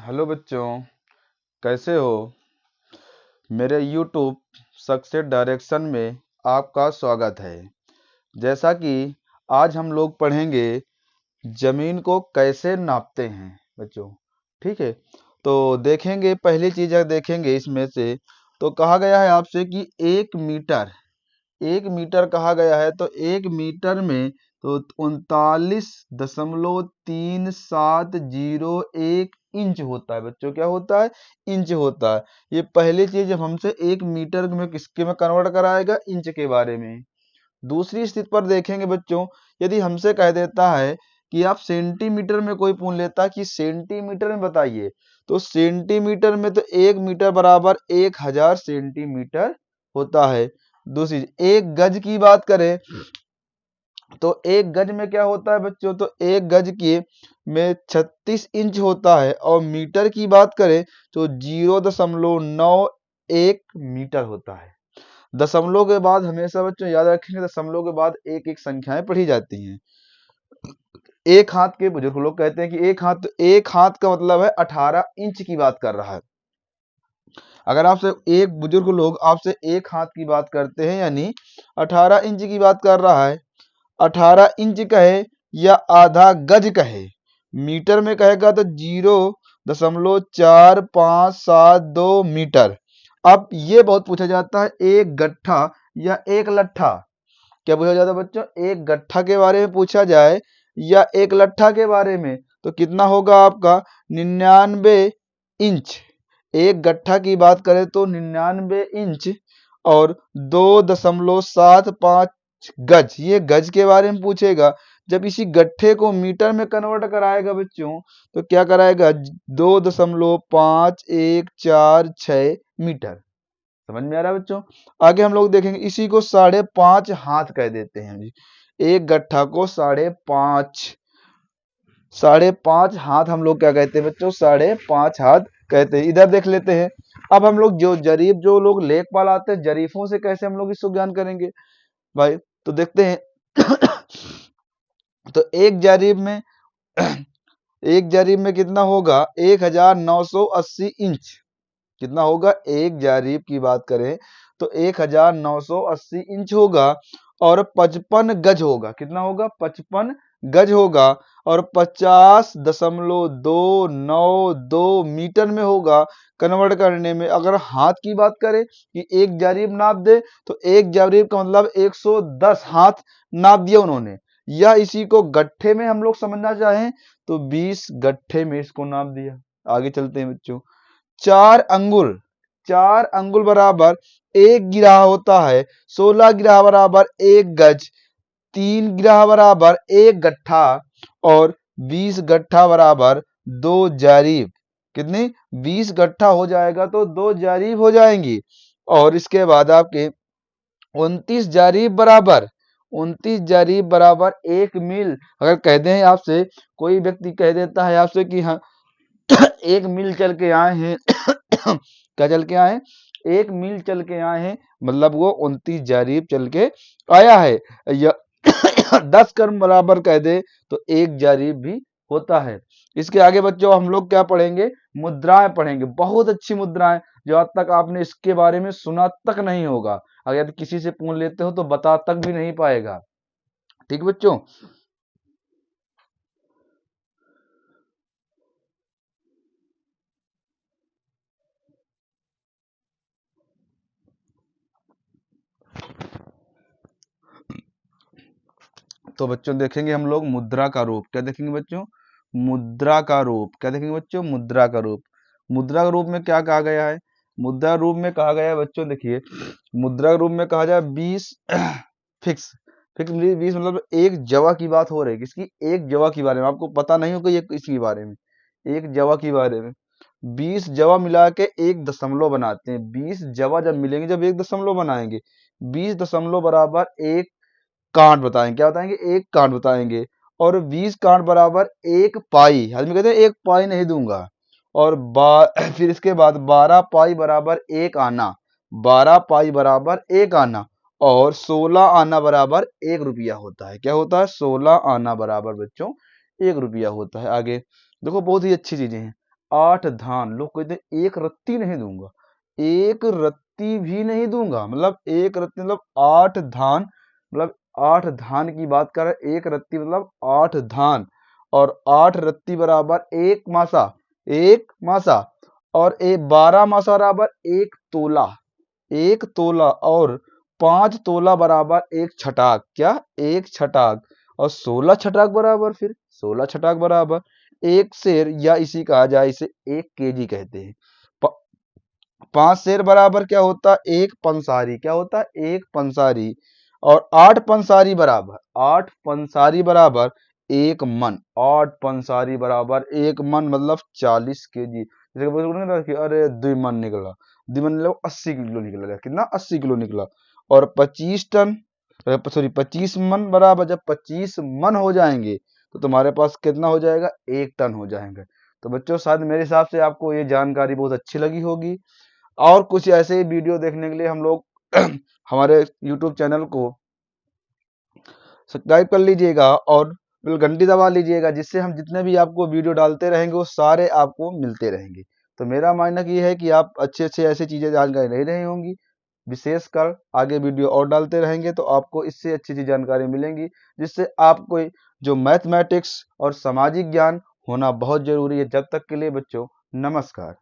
Hello बच्चों, कैसे हो। मेरे YouTube सक्सेस डायरेक्शन में आपका स्वागत है। जैसा कि आज हम लोग पढ़ेंगे जमीन को कैसे नापते हैं बच्चों। ठीक है, तो देखेंगे पहली चीज़ देखेंगे इसमें से। तो कहा गया है आपसे कि 1 मीटर कहा गया है, तो 1 मीटर में तो 39.3701 इंच होता है बच्चों। क्या होता है? इंच होता है। ये पहली चीज जब हमसे 1 मीटर में किसके में कन्वर्ट कराएगा, इंच के बारे में। दूसरी स्थिति पर देखेंगे बच्चों, यदि हमसे कह देता है कि आप सेंटीमीटर में, कोई पूछ लेता है कि सेंटीमीटर में बताइए, तो सेंटीमीटर में तो 1 मीटर बराबर 1000 सेंटीमीटर होता है। दूसरी, एक गज की बात करें तो एक गज में क्या होता है बच्चों, तो एक गज की में 36 इंच होता है। और मीटर की बात करें तो 0.91 मीटर होता है। दशमलव के बाद हमेशा बच्चों याद रखेंगे, दशमलव के बाद एक एक संख्याएं पढ़ी जाती हैं। एक हाथ के बुजुर्ग लोग कहते हैं कि एक हाथ, तो एक हाथ का मतलब है 18 इंच की बात कर रहा है। अगर आपसे एक बुजुर्ग लोग आपसे एक हाथ की बात करते हैं यानी 18 इंच की बात कर रहा है, 18 इंच कहे या आधा गज कहे, मीटर में कहेगा तो 0.4572 मीटर। अब ये बहुत पूछा जाता है, एक गट्ठा या एक लट्ठा। क्या पूछा जाता है बच्चों? एक गट्ठा के बारे में पूछा जाए या एक लट्ठा के बारे में, तो कितना होगा आपका 99 इंच। एक गट्ठा की बात करें तो 99 इंच और 2.75 गज, ये गज के बारे में पूछेगा। जब इसी गट्ठे को मीटर में कन्वर्ट कराएगा बच्चों, तो क्या कराएगा, 2.5146 मीटर। समझ में आ रहा है बच्चों। आगे हम लोग देखेंगे, इसी को 5.5 हाथ कह देते हैं जी। एक गट्ठा को 5.5 हाथ हम लोग क्या कहते हैं बच्चों, 5.5 हाथ कहते हैं। इधर देख लेते हैं। अब हम लोग जो लोग लेखपाल आते हैं, जरीफों से कैसे हम लोग इसको ज्ञान करेंगे भाई, तो देखते हैं। तो एक जरीब में कितना होगा, 1980 इंच। कितना होगा, एक जारीब की बात करें तो 1980 इंच होगा। और 55 गज होगा। कितना होगा, 55 गज होगा। और 50.292 मीटर में होगा। कन्वर्ट करने में अगर हाथ की बात करें कि एक जारीब नाप दे, तो एक जारीब का मतलब 110 हाथ नाप दिया उन्होंने। या इसी को गट्ठे में हम लोग समझना चाहें तो 20 गट्ठे में इसको नाप दिया। आगे चलते हैं बच्चों। 4 अंगुल बराबर 1 गिराह होता है। 16 गिराह बराबर 1 गज। 3 गिराह बराबर 1 गट्ठा और 20 गट्ठा बराबर 2 जारीब। कितनी, 20 गट्ठा हो जाएगा तो 2 जारीब हो जाएंगी। और इसके बाद आपके 29 जारीब बराबर 1 मील। अगर कह दें आपसे, कोई व्यक्ति कह देता है आपसे कि हाँ 1 मील चल के आए हैं। क्या चल के आए? 1 मील चल के आए हैं, मतलब वो 29 जारीब चल के आया है। या 10 कर्म बराबर कह दे तो 1 जारीब भी होता है। इसके आगे बच्चों हम लोग क्या पढ़ेंगे, मुद्राएं पढ़ेंगे। बहुत अच्छी मुद्राएं जो आज तक आपने इसके बारे में सुना तक नहीं होगा। अगर किसी से पूछ लेते हो तो बता तक भी नहीं पाएगा। ठीक बच्चों। तो बच्चों देखेंगे हम लोग मुद्रा का रूप। क्या देखेंगे बच्चों? मुद्रा का रूप। क्या देखेंगे बच्चों? मुद्रा का रूप। मुद्रा के रूप में क्या कहा गया है? मुद्रा रूप में कहा गया है बच्चों, देखिए मुद्रा रूप में कहा जाए 20 फिक्स। फिक्स 20 मतलब एक जवा की बात हो रही है। किसकी? एक जवा के बारे में। आपको पता नहीं होगा ये इसके बारे में, एक जवा के बारे में। 20 जवा मिला के एक दशमलव बनाते हैं। 20 जवा जब मिलेंगे, जब एक दशमलव बनाएंगे, 20 दशमलव बराबर एक कांट बताएंगे। क्या बताएंगे? एक कांट बताएंगे। और 20 कांट बराबर एक पाई। आदमी कहते हैं एक पाई नहीं दूंगा। और फिर इसके बाद 12 पाई बराबर एक आना। 12 पाई बराबर एक आना। और 16 आना बराबर 1 रुपया होता है। क्या होता है? 16 आना बराबर बच्चों 1 रुपया होता है। आगे देखो, बहुत ही अच्छी चीजें हैं। 8 धान। लोग कहते हैं एक रत्ती नहीं दूंगा, एक रत्ती भी नहीं दूंगा, मतलब एक रत्ती मतलब 8 धान, मतलब 8 धान की बात कर रहे हैं। एक रत्ती मतलब 8 धान, और 8 रत्ती बराबर एक मासा, एक मासा, और 12 मासा बराबर एक तोला, एक तोला, और 5 तोला बराबर एक छटाक। क्या? एक छटाक। और 16 छटाक बराबर, फिर 16 छटाक बराबर एक शेर, या इसी कहा जाए इसे 1 केजी कहते हैं। 5 शेर बराबर क्या होता है? एक पंसारी। क्या होता है? एक पंसारी। और 8 पंसारी बराबर, 8 पंसारी बराबर एक मन। 8 पंसारी बराबर एक मन मतलब 40 केजी। जैसे कि बोलते हैं ना कि अरे 2 मन निकला, 2 मन मतलब 80 किलो निकला। कितना? 80 किलो निकला। और 25 टन, सॉरी 25 मन बराबर, जब 25 मन हो जाएंगे तो तुम्हारे पास कितना हो जाएगा? 1 टन हो जाएंगे। तो बच्चों शायद मेरे हिसाब से आपको ये जानकारी बहुत अच्छी लगी होगी। और कुछ ऐसे ही वीडियो देखने के लिए हम लोग हमारे YouTube चैनल को सब्सक्राइब कर लीजिएगा और बिल घंटी दबा लीजिएगा, जिससे हम जितने भी आपको वीडियो डालते रहेंगे वो सारे आपको मिलते रहेंगे। तो मेरा मानना ये है कि आप अच्छे अच्छे ऐसी चीज़ें जानकारी नहीं रही होंगी, विशेषकर आगे वीडियो और डालते रहेंगे तो आपको इससे अच्छी अच्छी जानकारी मिलेंगी, जिससे आपको जो मैथमेटिक्स और सामाजिक ज्ञान होना बहुत ज़रूरी है। जब तक के लिए बच्चों, नमस्कार।